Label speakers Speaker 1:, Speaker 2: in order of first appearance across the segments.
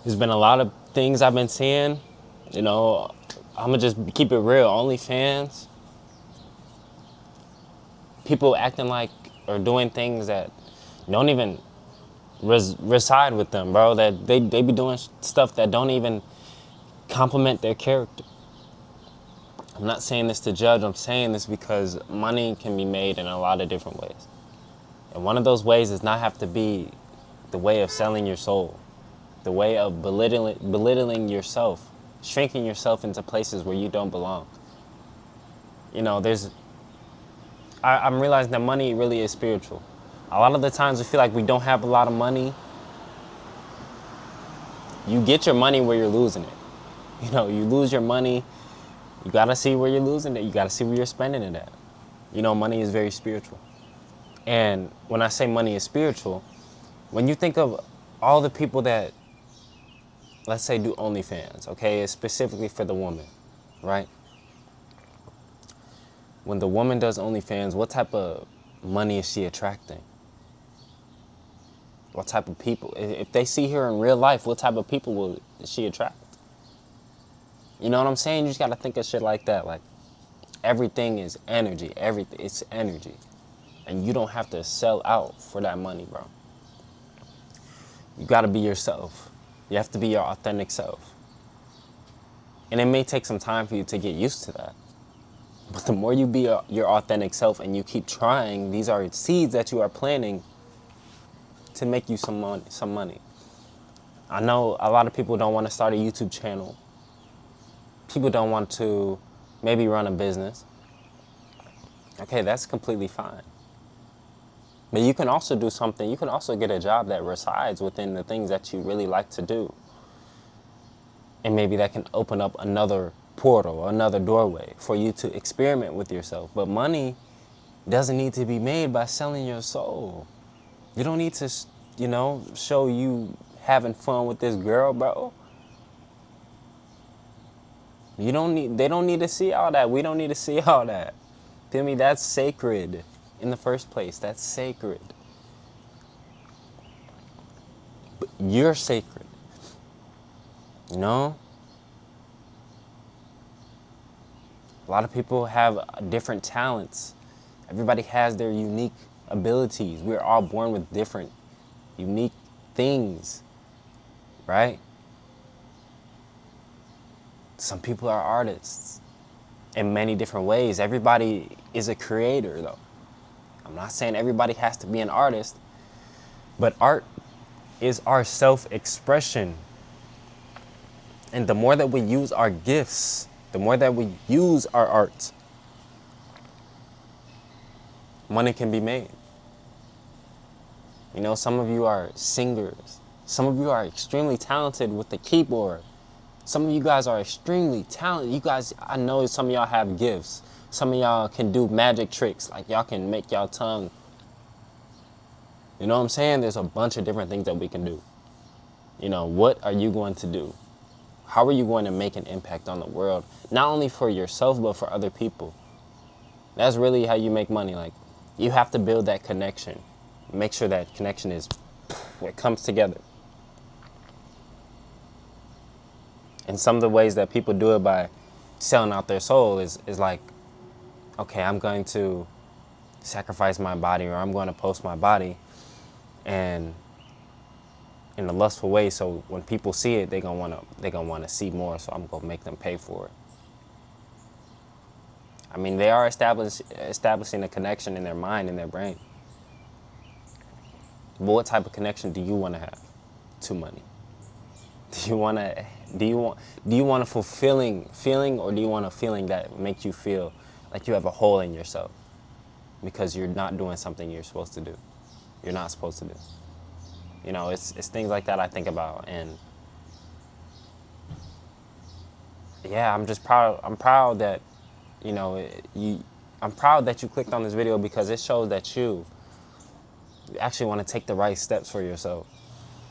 Speaker 1: There's been a lot of things I've been seeing. I'm gonna just keep it real. OnlyFans, people acting like or doing things that don't even reside with them, bro. That they be doing stuff that don't even complement their character. I'm not saying this to judge. I'm saying this because money can be made in a lot of different ways. And one of those ways does not have to be the way of selling your soul, the way of belittling yourself, shrinking yourself into places where you don't belong. I'm realizing that money really is spiritual. A lot of the times we feel like we don't have a lot of money. You get your money where you're losing it. You lose your money. You gotta see where you're losing it. You gotta see where you're spending it at. Money is very spiritual. And when I say money is spiritual, when you think of all the people that, let's say, do OnlyFans, okay, it's specifically for the woman, right? When the woman does OnlyFans, what type of money is she attracting? What type of people? If they see her in real life, what type of people will she attract? You know what I'm saying? You just got to think of shit like that. Like, everything is energy. Everything, it's energy. And you don't have to sell out for that money, bro. You got to be yourself. You have to be your authentic self. And it may take some time for you to get used to that. But the more you be your authentic self and you keep trying, these are seeds that you are planting to make you some money. I know a lot of people don't want to start a YouTube channel. People don't want to maybe run a business. Okay, that's completely fine. But you can also do something. You can also get a job that resides within the things that you really like to do. And maybe that can open up another portal, another doorway for you to experiment with yourself. But money doesn't need to be made by selling your soul. You don't need to, show you having fun with this girl, bro. They don't need to see all that. We don't need to see all that. Feel me? That's sacred in the first place. That's sacred. But you're sacred. A lot of people have different talents. Everybody has their unique abilities. We're all born with different, unique things, right? Some people are artists in many different ways. Everybody is a creator, though. I'm not saying everybody has to be an artist, but art is our self-expression. And the more that we use our gifts, the more that we use our art, money can be made. Some of you are singers. Some of you are extremely talented with the keyboard. Some of you guys are extremely talented. You guys, I know some of y'all have gifts. Some of y'all can do magic tricks. Like, y'all can make y'all tongue. You know what I'm saying? There's a bunch of different things that we can do. What are you going to do? How are you going to make an impact on the world? Not only for yourself, but for other people. That's really how you make money. Like, you have to build that connection. Make sure that connection it comes together. And some of the ways that people do it by selling out their soul is like, okay, I'm going to sacrifice my body, or I'm going to post my body and in a lustful way, so when people see it, they're gonna want to see more, so I'm gonna make them pay for it. I mean, they are establishing a connection in their mind, in their brain. But what type of connection do you want to have to money? Do you want a fulfilling feeling, or do you want a feeling that makes you feel like you have a hole in yourself because you're not doing something you're supposed to do? You're not supposed to do. It's things like that I think about, and yeah, I'm just proud. I'm proud that, I'm proud that you clicked on this video, because it shows that you actually want to take the right steps for yourself.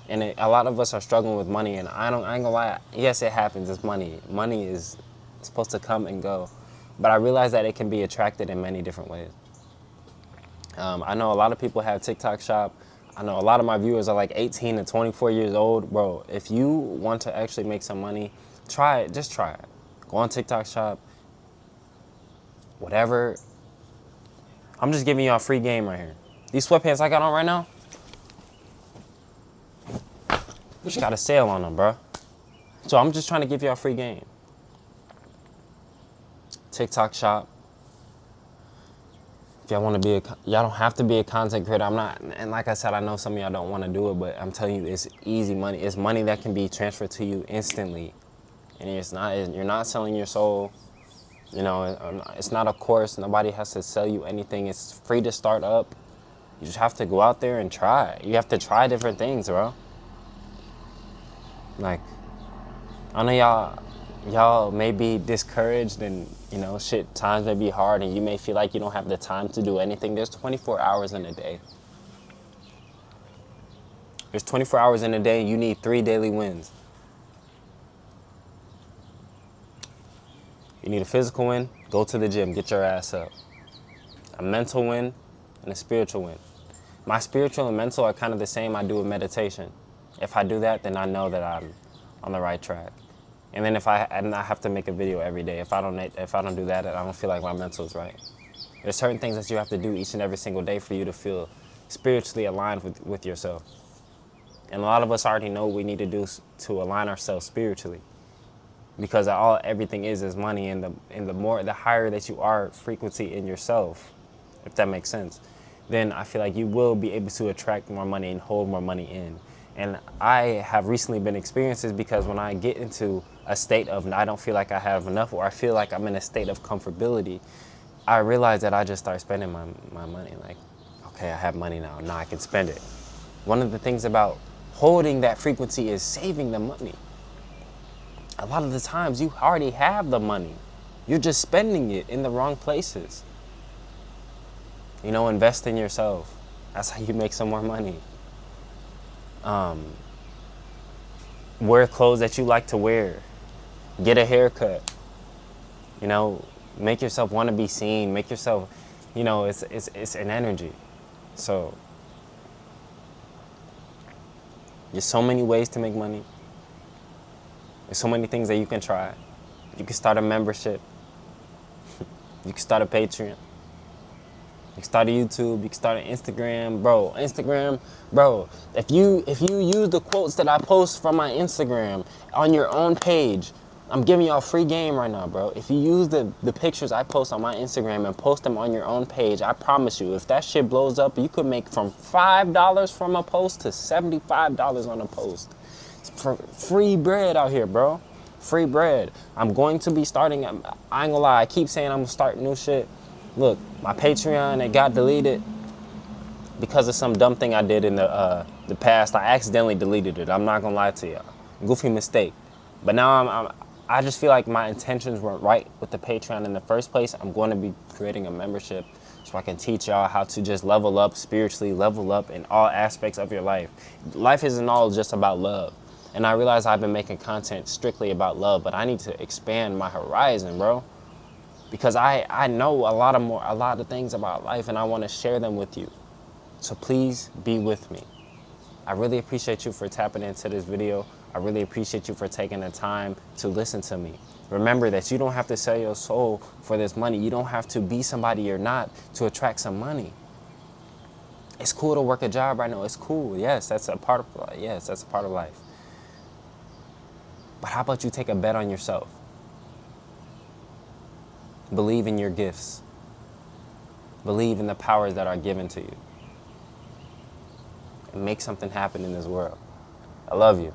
Speaker 1: And a lot of us are struggling with money, and I ain't gonna lie. Yes, it happens. It's money. Money is supposed to come and go, but I realize that it can be attracted in many different ways. I know a lot of people have TikTok shop. I know a lot of my viewers are like 18 to 24 years old. Bro, if you want to actually make some money, try it. Just try it. Go on TikTok shop. Whatever. I'm just giving you a free game right here. These sweatpants I got on right now, just got a sale on them, bro. So I'm just trying to give you a free game. TikTok shop. If y'all want to be y'all don't have to be a content creator. I'm not, and like I said, I know some of y'all don't want to do it, but I'm telling you, it's easy money. It's money that can be transferred to you instantly, and you're not selling your soul. You know, it's not a course. Nobody has to sell you anything. It's free to start up. You just have to go out there and try. You have to try different things, bro. Like, I know y'all may be discouraged and, you know, times may be hard and you may feel like you don't have the time to do anything. There's 24 hours in a day. There's 24 hours in a day and you need 3 daily wins. You need a physical win, go to the gym, get your ass up. A mental win and a spiritual win. My spiritual and mental are kind of the same I do with meditation. If I do that, then I know that I'm on the right track. And then I have to make a video every day. If I don't do that, I don't feel like my mental is right. There's certain things that you have to do each and every single day for you to feel spiritually aligned with yourself. And a lot of us already know what we need to do to align ourselves spiritually. Because everything is money, and the higher that you are frequency in yourself, if that makes sense, then I feel like you will be able to attract more money and hold more money in. And I have recently been experiencing this because when I get into a state of I don't feel like I have enough, or I feel like I'm in a state of comfortability, I realize that I just start spending my money. Like, okay, I have money now I can spend it. One of the things about holding that frequency is saving the money. A lot of the times you already have the money. You're just spending it in the wrong places. You know, invest in yourself. That's how you make some more money. Wear clothes that you like to wear. Get a haircut. You know, make yourself want to be seen. Make yourself, you know, it's an energy. So there's so many ways to make money. There's so many things that you can try. You can start a membership. You can start a Patreon. You can start a YouTube. You can start an Instagram. Bro, if you use the quotes that I post from my Instagram on your own page, I'm giving you a free game right now, bro. If you use the pictures I post on my Instagram and post them on your own page, I promise you, if that shit blows up, you could make from $5 from a post to $75 on a post. For free bread out here, bro. Free bread. I'm going to be starting, I ain't gonna lie, I keep saying I'm gonna start new shit. Look, my Patreon, it got deleted because of some dumb thing I did in the past. I accidentally deleted it. I'm not gonna lie to y'all. Goofy mistake. But now I just feel like my intentions weren't right with the Patreon in the first place. I'm going to be creating a membership so I can teach y'all how to just level up spiritually, level up in all aspects of your life. Life isn't all just about love. And I realize I've been making content strictly about love, but I need to expand my horizon, bro. Because I know a lot of things about life, and I want to share them with you. So please be with me. I really appreciate you for tapping into this video. I really appreciate you for taking the time to listen to me. Remember that you don't have to sell your soul for this money. You don't have to be somebody you're not to attract some money. It's cool to work a job right now. It's cool. Yes, that's a part of life. Yes, that's a part of life. But how about you take a bet on yourself? Believe in your gifts. Believe in the powers that are given to you. And make something happen in this world. I love you.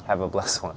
Speaker 1: Have a blessed one.